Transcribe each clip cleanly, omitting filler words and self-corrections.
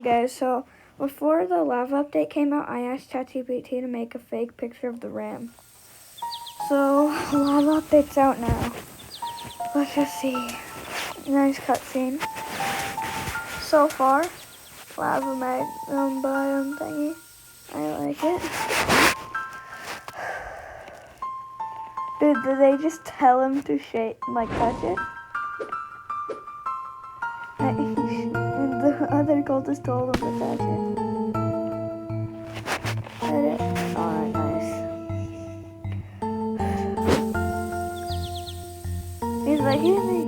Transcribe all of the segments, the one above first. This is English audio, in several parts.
Guys, so before the lava update came out, I asked ChatGPT to make a fake picture of the ram. So, lava update's out now. Let's just see. Nice cutscene. So far, lava magnum biome thingy. I like it. Dude, did they just tell him to touch it? The other cultist told him to touch it. Did it? Alright, nice. He's like, hit me.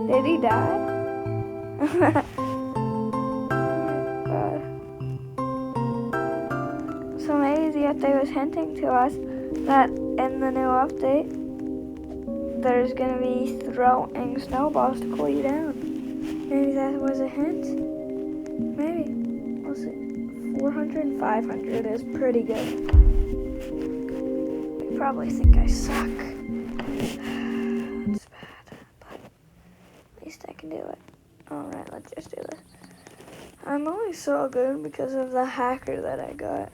Did he die? So maybe the update was hinting to us that in the new update, there's gonna be throwing snowballs to cool you down. Maybe that was a hint. Maybe. We'll see. 400 and 500 is pretty good. You probably think I suck. It's bad, but at least I can do it. Alright, let's just do this. I'm only so good because of the hacker that I got.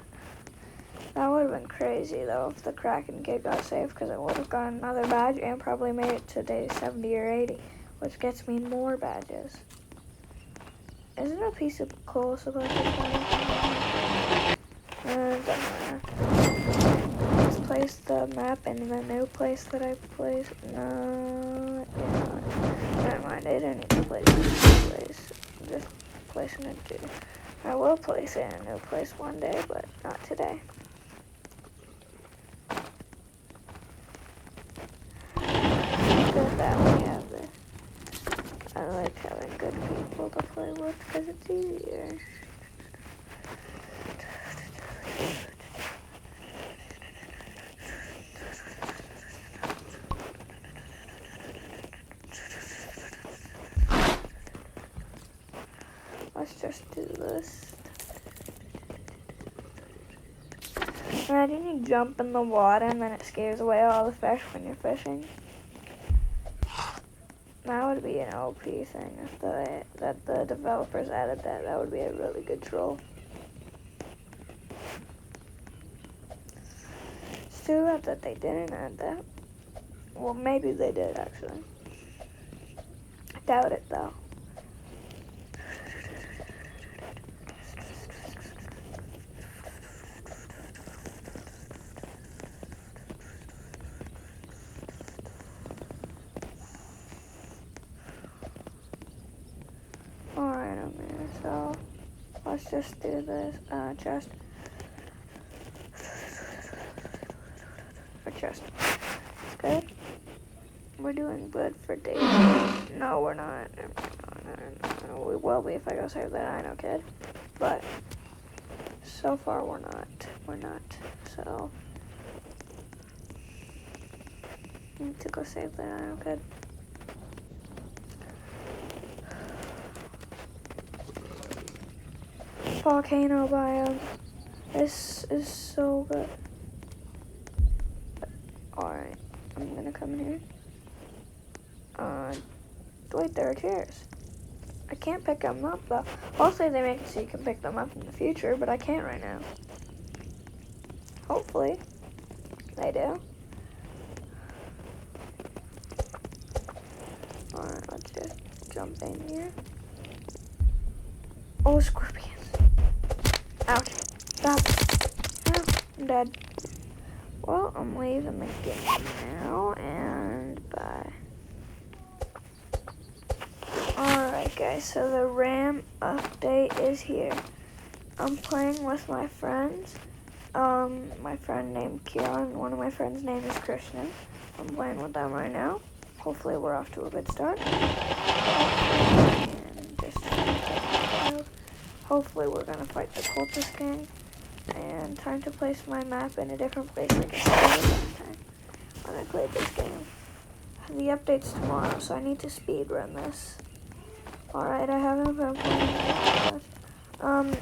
That would have been crazy, though, if the Kraken kid got saved, because it would have gotten another badge and probably made it to day 70 or 80, which gets me more badges. Is there a piece of coal supposed to be coming? It doesn't matter. Let's place the map in the new place that I placed. No, it did not. Never mind, I didn't need to place it in a new place. I'm just placing it too. I will place it in a new place one day, but not today. Good that we have this. I like having good people to play with because it's easier. Let's just do this. Imagine you jump in the water and then it scares away all the fish when you're fishing. That would be an OP thing if the developers added that. That would be a really good troll. It's too bad that they didn't add that. Well, maybe they did actually. I doubt it though. Alright, I'm there, so let's just do this, chest. For chest. It's good. We're doing good for days. No, we're not. No, we will be if I go save that Dino kid. But so far we're not. We're not. So need to go save that Dino kid. Volcano biome. This is so good. Alright, I'm gonna come in here. Wait, there are chairs. I can't pick them up though. Hopefully they make it so you can pick them up in the future, but I can't right now. Hopefully they do. Alright, let's just jump in here. Oh, scorpions. Ouch. Stop. Oh, I'm dead. Well, I'm leaving the game now, and bye. Alright guys, so the RAM update is here. I'm playing with my friends. My friend named Kieran, one of my friends' name is Krishna. I'm playing with them right now. Hopefully we're off to a good start. And just hopefully we're gonna fight the cultist gang. And time to place my map in a different place like I said last time when I played this game. The update's tomorrow, so I need to speedrun this. Alright, I haven't been playing this.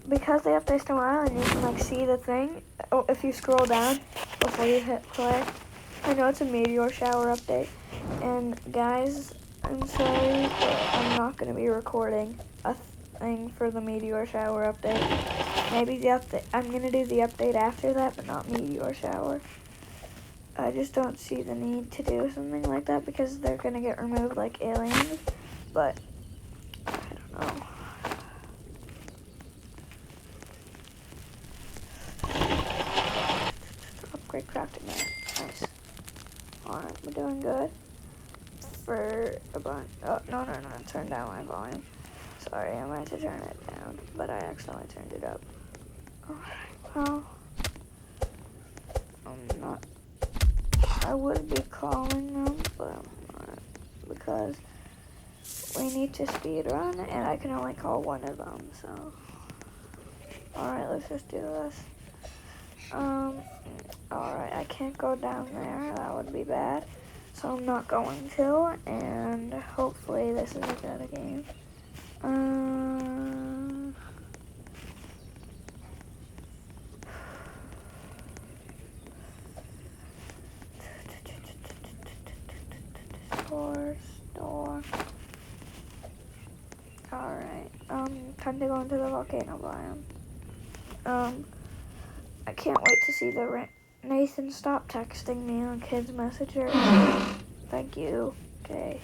Because the update's tomorrow and you can see the thing, if you scroll down before you hit play. I know it's a meteor shower update. And guys, I'm sorry, but I'm not going to be recording a thing for the meteor shower update. Maybe the update, I'm going to do the update after that, but not meteor shower. I just don't see the need to do something like that because they're going to get removed like aliens, but I don't know. Upgrade crafting net. Nice. Alright, we're doing good. For a bunch. Oh, no, turn down my volume. Sorry, I meant to turn it down, but I accidentally turned it up. Alright, well, I'm not. I would be calling them, but I'm not, because we need to speed run, and I can only call one of them, so. Alright, let's just do this. Alright, I can't go down there, that would be bad. So I'm not going to, and hopefully this is a good game. Store. Alright, time to go into the volcano biome. I can't wait to see the Nathan, stop texting me on kids messenger. Thank you. Okay.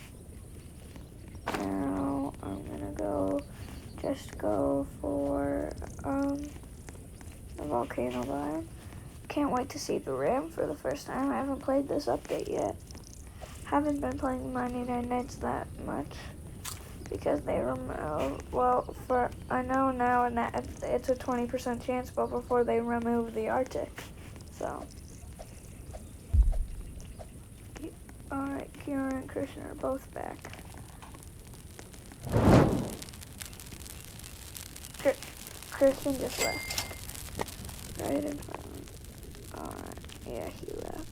Now I'm gonna just go for the volcano biome. Can't wait to see the ram for the first time. I haven't played this update yet. Haven't been playing 99 Nights that much because they remove, well, I know now and that it's a 20% chance, but before they remove the Arctic. So, alright, Kieran and Christian are both back. Christian just left. Right in front of me. Alright, yeah, he left.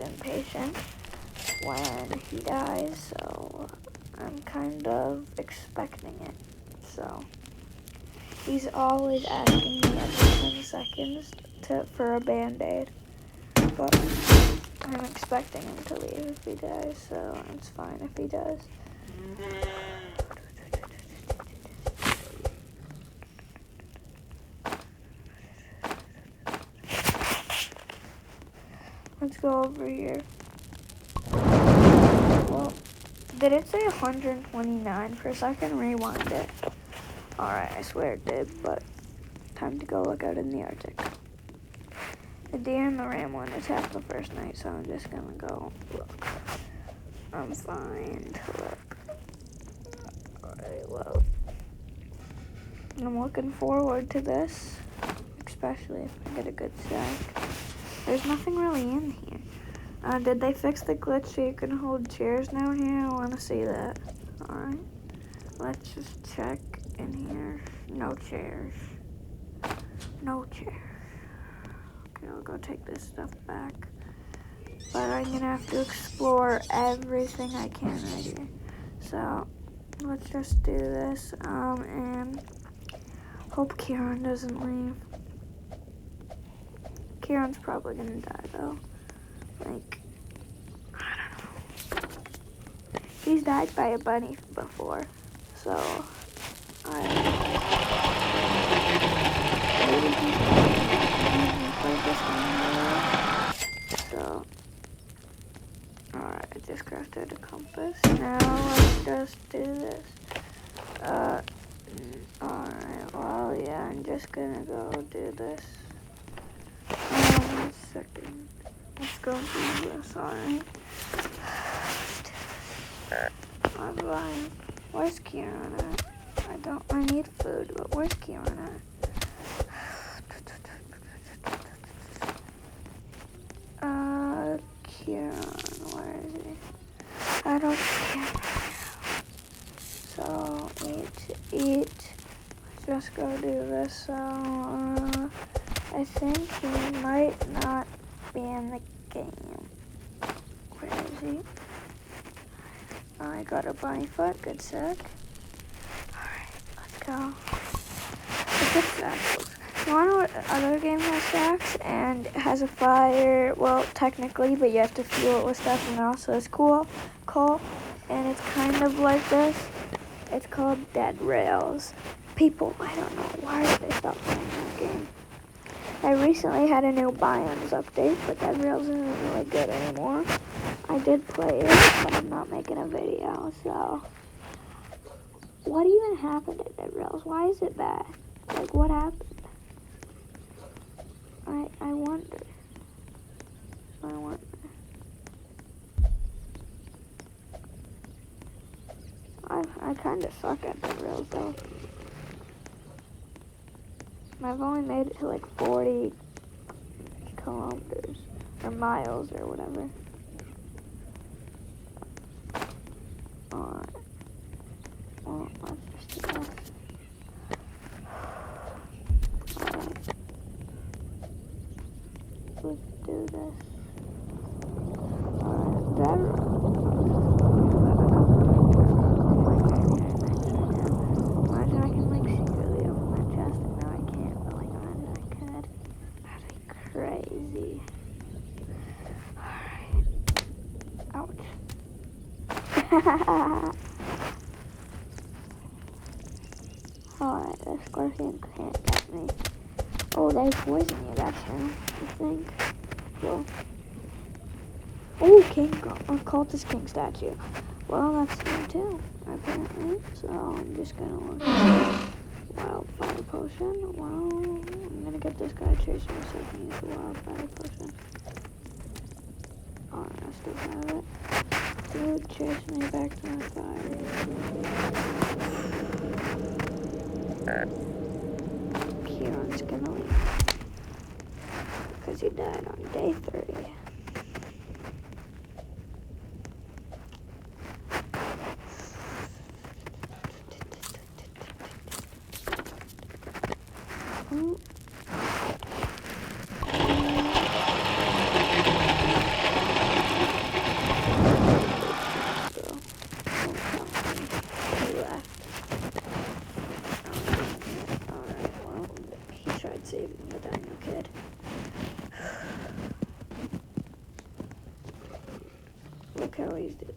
Impatient when he dies, so I'm kind of expecting it. So he's always asking me every 10 seconds for a band-aid, but I'm expecting him to leave if he dies, so it's fine if he does. Let's go over here. Well, did it say 129 for a second? Rewind it. Alright, I swear it did, but time to go look out in the Arctic. The deer and the ram won't attack the first night, so I'm just gonna go look. I'm fine to look. Alright, well, I'm looking forward to this, especially if I get a good stack. There's nothing really in here. Did they fix the glitch so you can hold chairs down here? I want to see that. Alright. Let's just check in here. No chairs. No chairs. Okay, I'll go take this stuff back. But I'm going to have to explore everything I can right here. So, let's just do this. And hope Kieran doesn't leave. Kieran's probably gonna die though. Like, I don't know. He's died by a bunny before, so I don't know. Maybe he's played this one earlier. So, alright, I just crafted a compass. Now let's just do this. Alright, well, yeah, I'm just gonna go do this. 1 second. Let's go do this, alright. I'm lying. Where's Kieran at? I need food, but where's Kieran at? Kieran, where is he? I don't see him. So, eat. Let's just go do this, so, I think he might not be in the game. Where is he? I got a bunny foot, good sec. Alright, let's go. The good sack looks You wanna know what other game has stacks and has a fire? Well, technically, but you have to fuel it with stuff, and also it's cool, and it's kind of like this. It's called Dead Rails. People, I don't know why they stopped playing that game. I recently had a new biomes update, but Dead Rails isn't really good anymore. I did play it, but I'm not making a video, so. What even happened at Dead Rails? Why is it bad? Like, what happened? I wonder. I kind of suck at Dead Rails, though. I've only made it to like 40 kilometers, or miles, or whatever. Alright. Well, let's just do this. Alright. Let's do this. Alright, that... Imagine I can, like, secretly open that chest. No, I can't, but, like, imagine I could. That'd be crazy. Alright. Ouch. Alright, the scorpion can't get me. Oh, they poison you, that's him, I think. Well. Oh, cultist king statue. Well, that's him too, apparently. So I'm just gonna look at wildfire potion. Well, I'm gonna get this guy chasing me so I can use the wildfire potion. Alright, I still have it. Dude, chase me back to my fire. Kieran's gonna leave. Because he died on day 30. Oh. Saving the dino kid. Look how he's doing.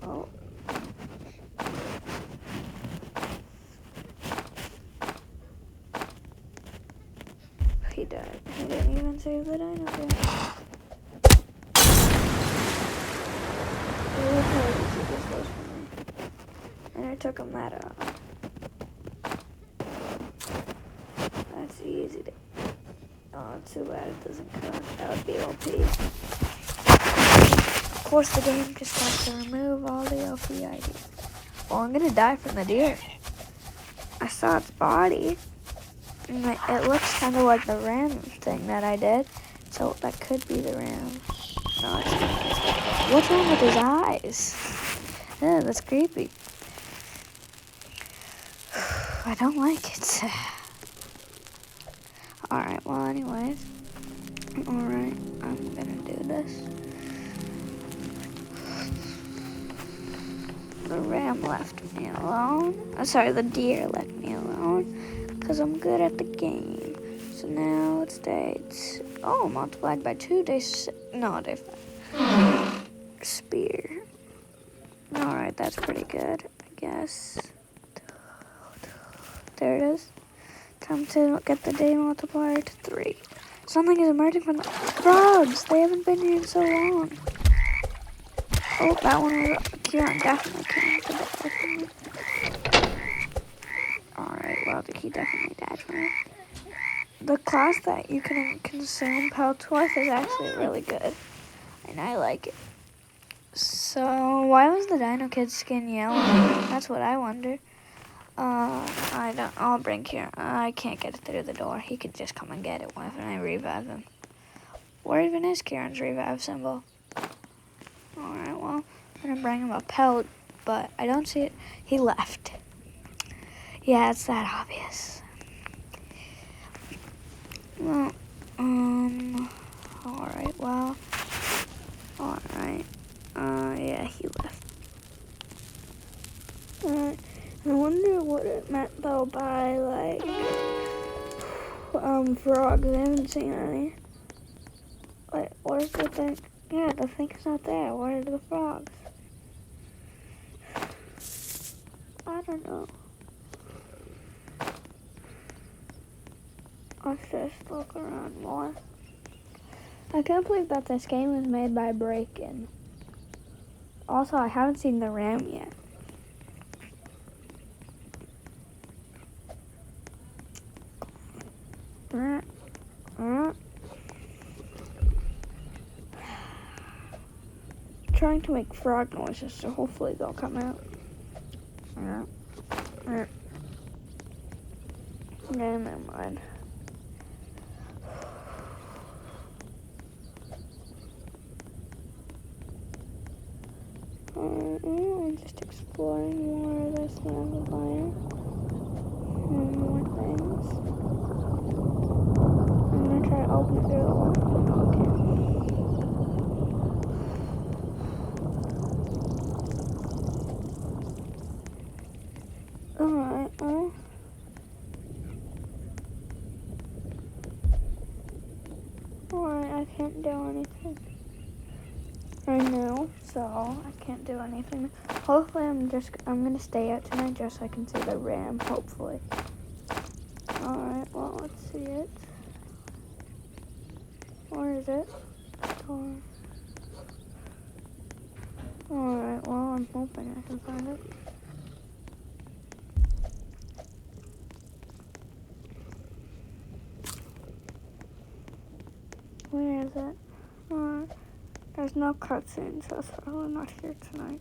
Oh. He died. He didn't even save the dino kid. Look how easy this was for me. And I took him that out. That's easy to... Oh, it's too bad it doesn't count. That would be OP. Of course, the game just wants to remove all the OP IDs. Well, I'm gonna die from the deer. I saw its body. And it looks kind of like the ram thing that I did. So that could be the ram. No, it's not. What's wrong with his eyes? Yeah, that's creepy. I don't like it. Alright, well, anyways. Alright, I'm gonna do this. The ram left me alone. Sorry, the deer left me alone. Because I'm good at the game. So now it states... Oh, multiplied by 2 days... No, day 5. Spear. Alright, that's pretty good, I guess. There it is. Time to get the day multiplier to 3. Something is emerging from the frogs. They haven't been here in so long. Oh, that one was Kieran definitely came to die from me. Alright, well, he definitely died from me. The class that you can consume pelts with is actually really good. And I like it. So, why was the Dino Kid's skin yellow? That's what I wonder. I'll bring Kieran. I can't get it through the door. He could just come and get it when I revive him. Where even is Kieran's revive symbol? Alright, well, I'm gonna bring him a pelt, but I don't see it. He left. Yeah, it's that obvious. Well, alright, well, alright. Yeah, he left. Alright. I wonder what it meant though by like, frogs. I haven't seen any. Wait, where's the thing? Yeah, the thing's not there. Where are the frogs? I don't know. Let's just look around more. I can't believe that this game was made by Breakin'. Also, I haven't seen the ram yet. Trying to make frog noises, so hopefully they'll come out. Yeah, never mind. I'm just exploring more of this amplifier. And more things. I'm gonna try to open it through the wall. Oh, okay. Alright, alright, I can't do anything. I know, so I can't do anything. Hopefully I'm gonna stay out tonight just so I can see the ram, hopefully. Alright, well, let's see it. Where is it? Alright, well, I'm hoping I can find it. Where is it? There's no cutscene, so it's probably not here tonight.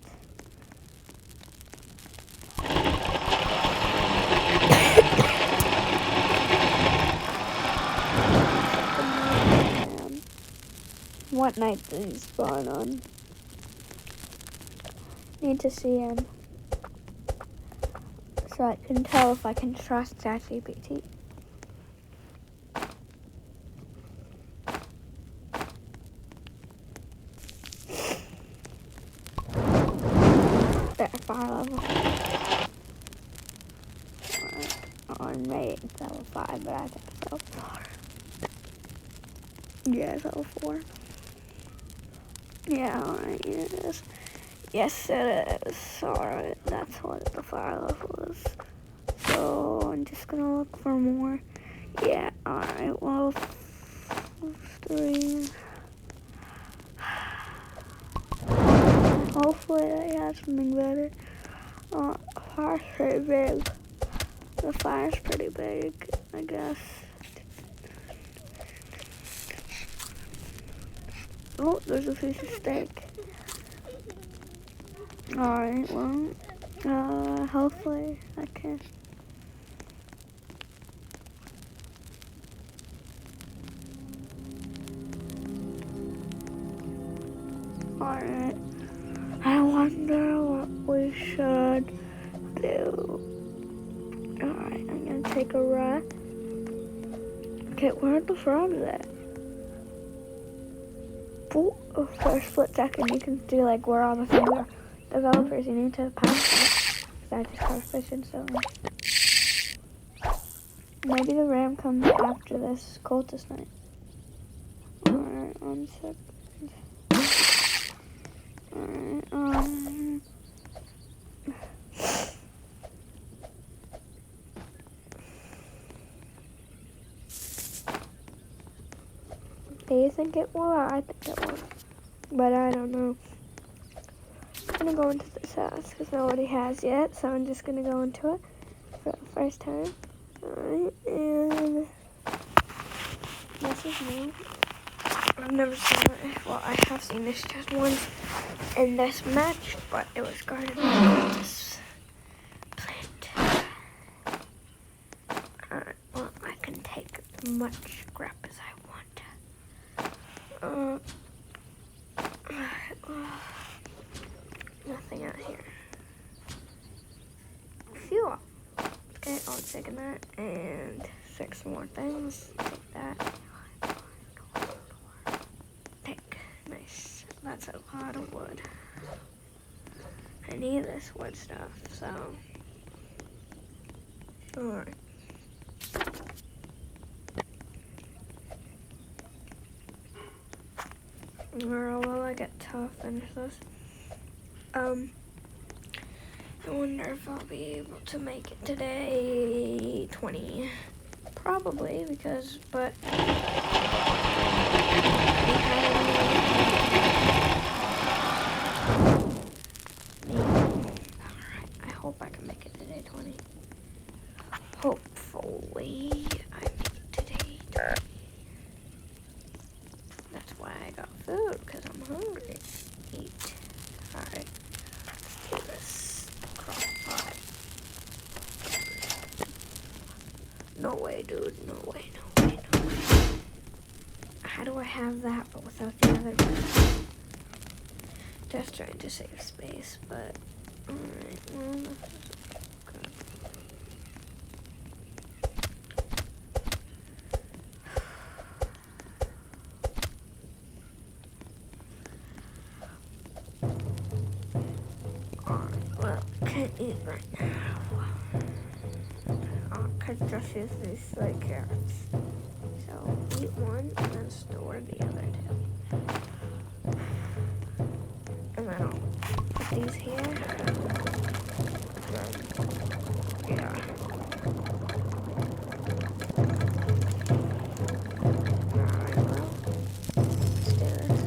What night did he spawn on? Need to see him so I can tell if I can trust ChatGPT. There, fire level. On May it's level 5, but I think it's level 4. Yeah, it's level 4. Yeah, alright, it is. Yes, it is. Alright, that's what the fire level is. So, I'm just gonna look for more. Yeah, alright, well, 3. Hopefully they have something better. Fire's pretty big. The fire's pretty big, I guess. Oh, there's a piece of steak. Alright, well, hopefully I can. Alright, I wonder what we should do. Alright, I'm gonna take a rest. Okay, where are the frogs at? For a split second, you can see like where all the things are. Developers, you need to pass that. I just caught a fish and so maybe the ram comes after this cultist night. Alright, 1 second. Alright, do you think it will? I think it will. But I don't know. I'm gonna go into this house because nobody has yet, so I'm just gonna go into it for the first time. Alright, and this is new. I've never seen it. Well, I have seen this just once in this match, but it was guarded by this plant. Alright, well, I can take as much scrap as I want. Nothing out here. Fuel. Okay, I'll take that and 6 more things. Take that. Take. Nice. That's a lot of wood. I need this wood stuff, so. Alright. Or will I get to finish this? I wonder if I'll be able to make it today. 20. Probably, because, but alright, I hope I can make it today, 20. Hopefully, I make it today, 20. That's why I got food, because I'm hungry. Eat. Alright, let's do this crock pot. No way, dude. No way, no way, no way. How do I have that but without the other one? Just trying to save space, but alright, well, this is good. Alright, well, can't eat right now. I could just use these like carrots. So eat one and then store the other two. And then I'll put these here. And then, yeah. Alright, well, let's do this.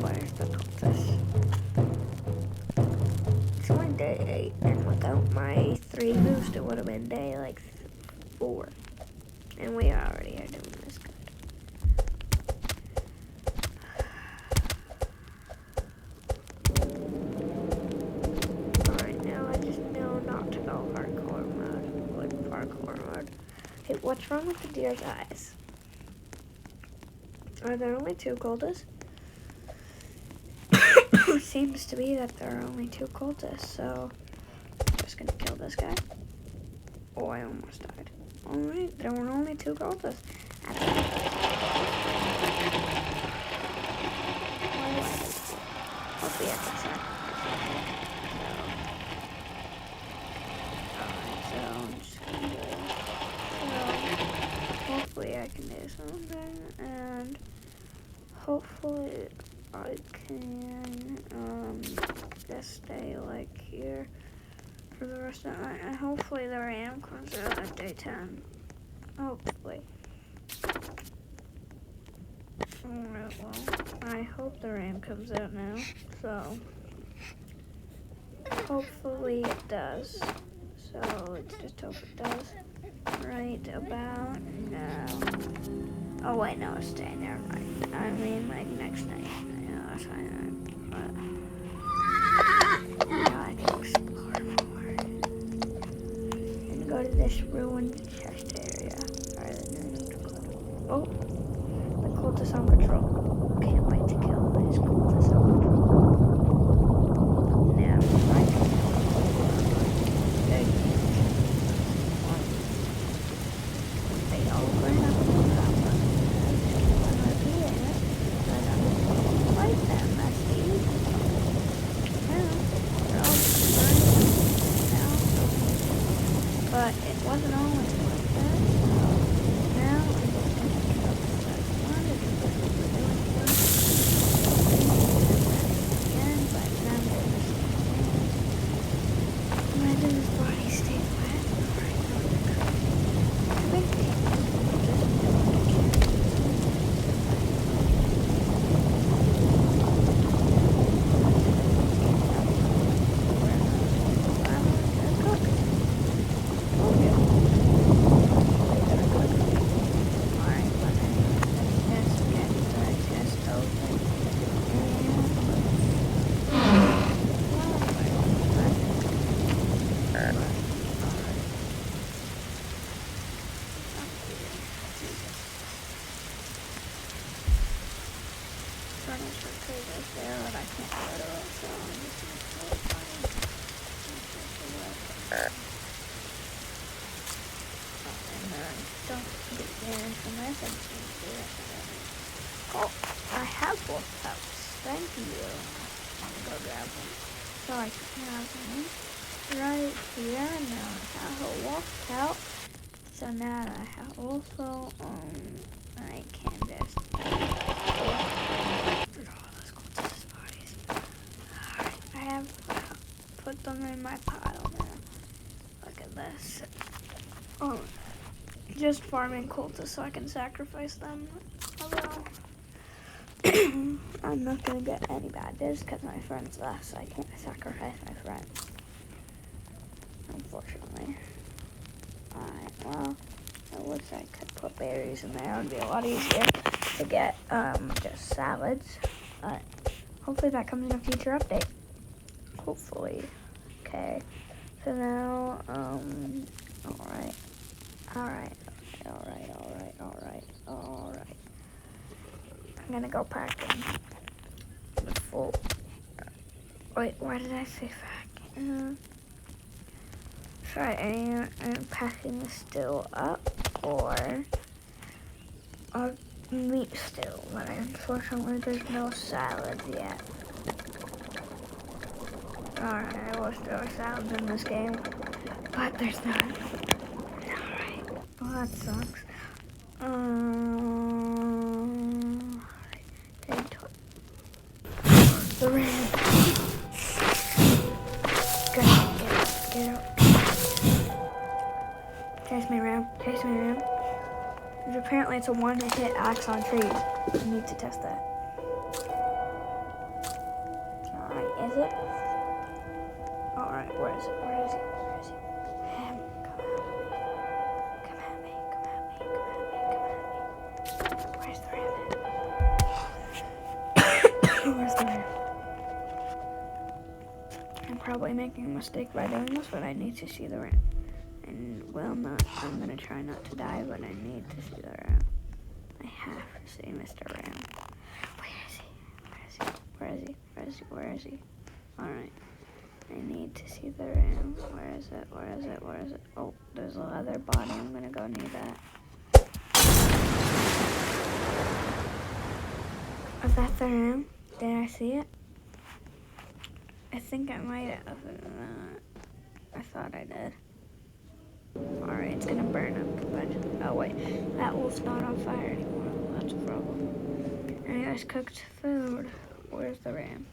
Where's the compass? It's only day 8, and without my 3 boost, it would have been day like 4. And we already are doing this good. Alright, now I just know not to go hardcore mode. Like parkour mode. Hey, what's wrong with the deer's eyes? Are there only 2 cultists? Seems to be that there are only 2 cultists, so I'm just gonna kill this guy. Oh, I almost died. Alright, there were only 2 cultists. Hopefully I can set. So I'm just gonna do it. So hopefully I can do something, and hopefully I can just stay like here for the rest of the night, and hopefully the rain comes out at day 10. Hopefully. Alright, well, I hope the rain comes out now, so hopefully it does. So let's just hope it does. Right about now. Oh wait, no, it's staying there. Right. I mean, like next night. Yeah, that's fine. But now I can explore more and go to this ruined chest area. Oh, the cultists on patrol. Can't wait to kill these cultists on patrol. Now, right. They all ran up on that one. Fight them, that's easy. Now, they're all burning now. But it wasn't always like that. Now, I'm just going to kill this one. It's just what we're doing here. Again, by the time we're imagine his body stayed wet. Alright, now we're going to Oh, I have both pouches. Thank you. I'm gonna go grab them. So I have them right here. Now I have a wolf pouch. So now I have also I can just... Oh, those cultist bodies. Alright, I have put them in my pile now. Look at this. Oh, just farming cultists so I can sacrifice them. Although, I'm not going to get any badges because my friend's left, so I can't sacrifice my friends. Unfortunately. Alright, well, I wish I could put berries in there. It would be a lot easier to get just salads. But hopefully that comes in a future update. Hopefully. Okay. So now, alright. I'm gonna go packing with full. Wait, why did I say packing? Try packing the still up or a meat still, but unfortunately there's no salads yet. Alright, I wish there were salads in this game, but there's not. Alright, well that sucks. The ram. Get out. Chase me, ram. Apparently it's a one-hit axe on trees. I need to test that. Alright, is it? Alright, where is it? Ram, come at me. Where's the ram at? Where's the ram? I'm probably making a mistake by doing this, but I need to see the ram. And, well, I'm gonna try not to die, but I need to see the ram. I have to see Mr. Ram. Where is he? Alright. I need to see the ram. Where is it? Oh, there's a leather body. I'm gonna go near that. Is that the ram? Did I see it? I think I might have. I thought I did. Alright, it's gonna burn up eventually. Oh wait, that wolf's not on fire anymore. That's a problem. And you guys cooked food. Where's the ram?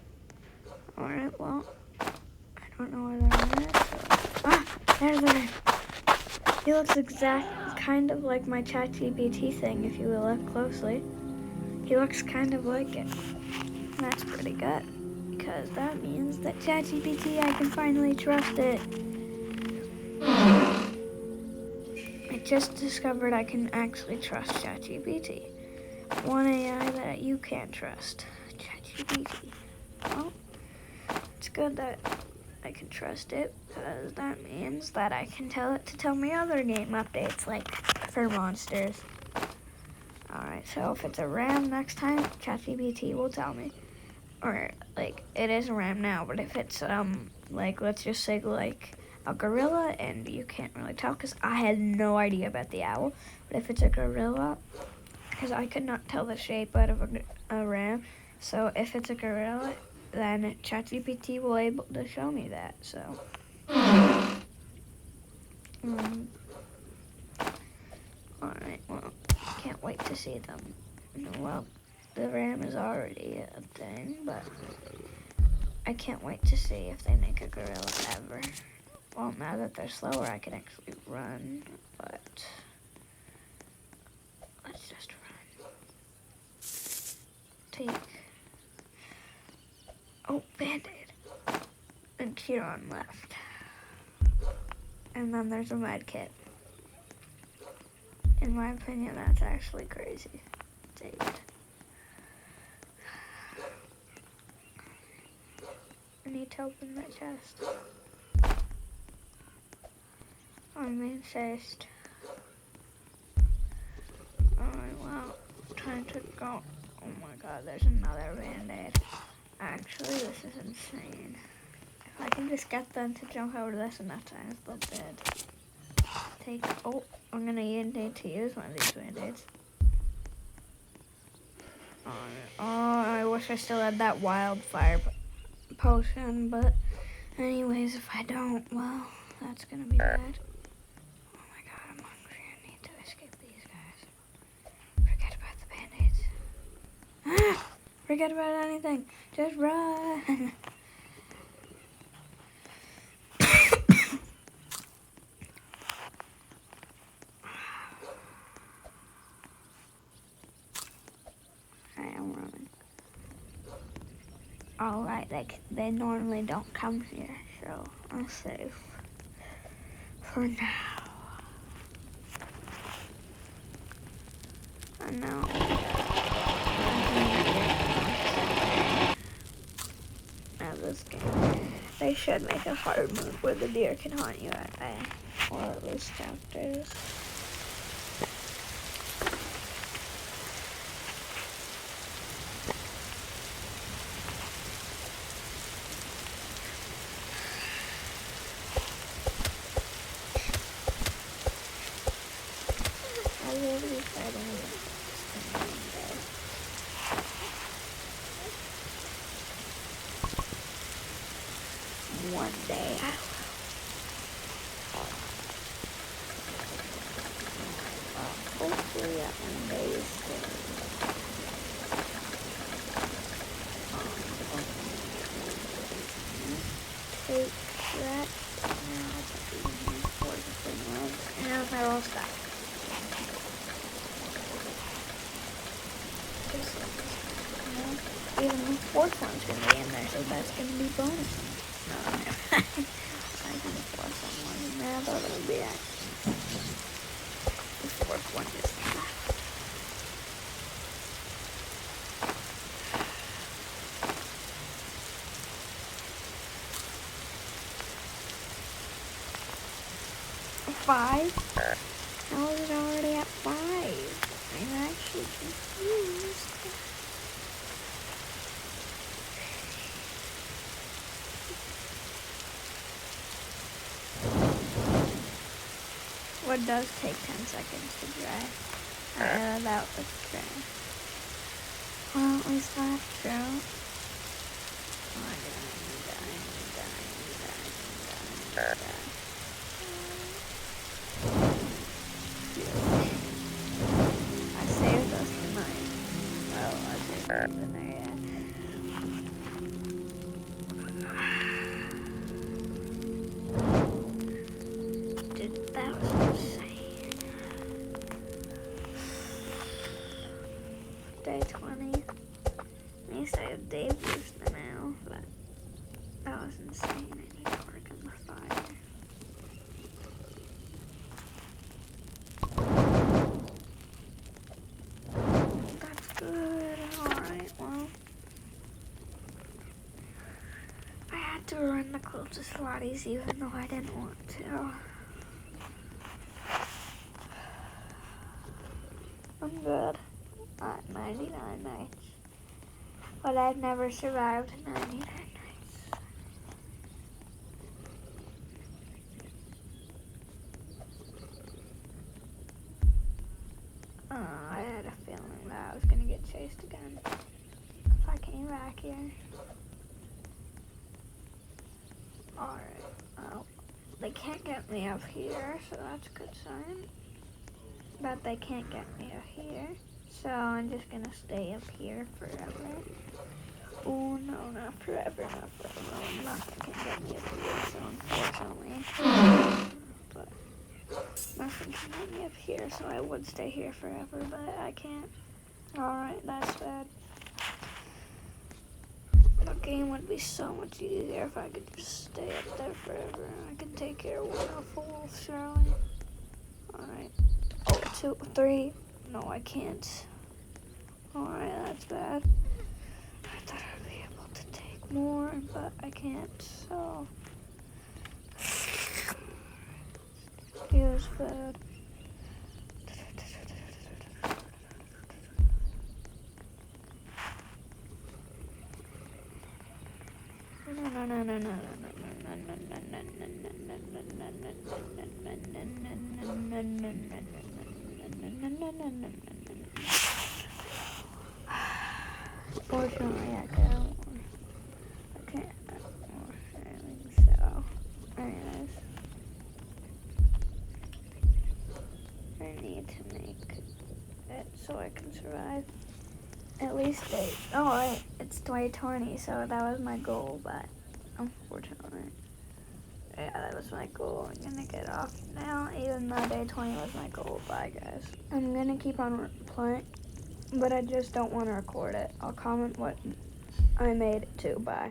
Alright, well, I don't know where the ram is. So. There's the ram. He looks kind of like my ChatGPT thing, if you will look closely. He looks kind of like it. And that's pretty good, because that means that ChatGPT, I can finally trust it. I just discovered I can actually trust ChatGPT. One AI that you can't trust. ChatGPT. Well, it's good that I can trust it, because that means that I can tell it to tell me other game updates, like for monsters. Alright, so if it's a ram next time, ChatGPT will tell me. Or, like, it is a ram now, but if it's, like, let's just say, like, a gorilla, and you can't really tell, because I had no idea about the owl, but if it's a gorilla, because I could not tell the shape out of a ram, so if it's a gorilla, then ChatGPT will be able to show me that, so. Alright, well, can't wait to see them. Well, the ram is already a thing, but I can't wait to see if they make a gorilla ever. Well, now that they're slower, I can actually run, but let's just run. Take. Oh, Band-Aid. And Kieran left. And then there's a med kit. In my opinion, that's actually crazy. Take it. I need help in my chest. I'm incensed. Alright, well, time to go. Oh my god, there's another Band-Aid. Actually, this is insane. If I can just get them to jump over this enough times, they'll dead. I'm gonna need to use one of these Band-Aids. I wish I still had that wildfire potion, but anyways, if I don't, well, that's gonna be bad. Oh my god, I'm hungry. I need to escape these guys. Forget about Forget about anything. Just run. I am running. Alright, they normally don't come here, so I'm safe for now. I know. Now this game, they should make a hard move where the deer can hunt you at bay, or at least chapters. I will be fighting one day. I will. Hopefully that one day is soon. Take that. Now I'll put these in for the thing ones. And I will stop. Even the fourth one's gonna be in there, so that's gonna be bonus. No, never mind. I think the fourth one was in there. I thought it would be that. The fourth one is left. Five? How is it already at 5? I'm actually confused. What does take 10 seconds to dry? About the dry. Well, at least that's true. Die. I saved us tonight. Oh, I saved us in there yet. Dude, that was insane. Day 20. At least I have day booster now, but that was insane. I need to work on the fire. That's good. Alright, well. I had to run the closest slotties even though I didn't want to. I'm good at 99 nights. But I've never survived 99 nights. I had a feeling that I was going to get chased again if I came back here. Alright, well, they can't get me up here, so that's a good sign. But they can't get me up here, so I'm just going to stay up here forever. Oh no, not forever, not forever. No, nothing can get me up here, so unfortunately. But nothing can get me up here, so I would stay here forever, but I can't. Alright, that's bad. The game would be so much easier if I could just stay up there forever. I could take care of one of the wolves, surely. Alright. Oh, 2, 3. No, I can't. Alright, that's bad. I thought I'd be able to take more, but I can't, so. Here's food. Fortunately, I can't more things, so anyways, I need to make it so I can survive. at least day. Oh, wait, it's 2020, so that was my goal, but unfortunately. Yeah, that was my goal. I'm gonna get off now, even though day 20 was my goal. Bye, guys. I'm gonna keep on playing, but I just don't want to record it. I'll comment what I made it to. Bye.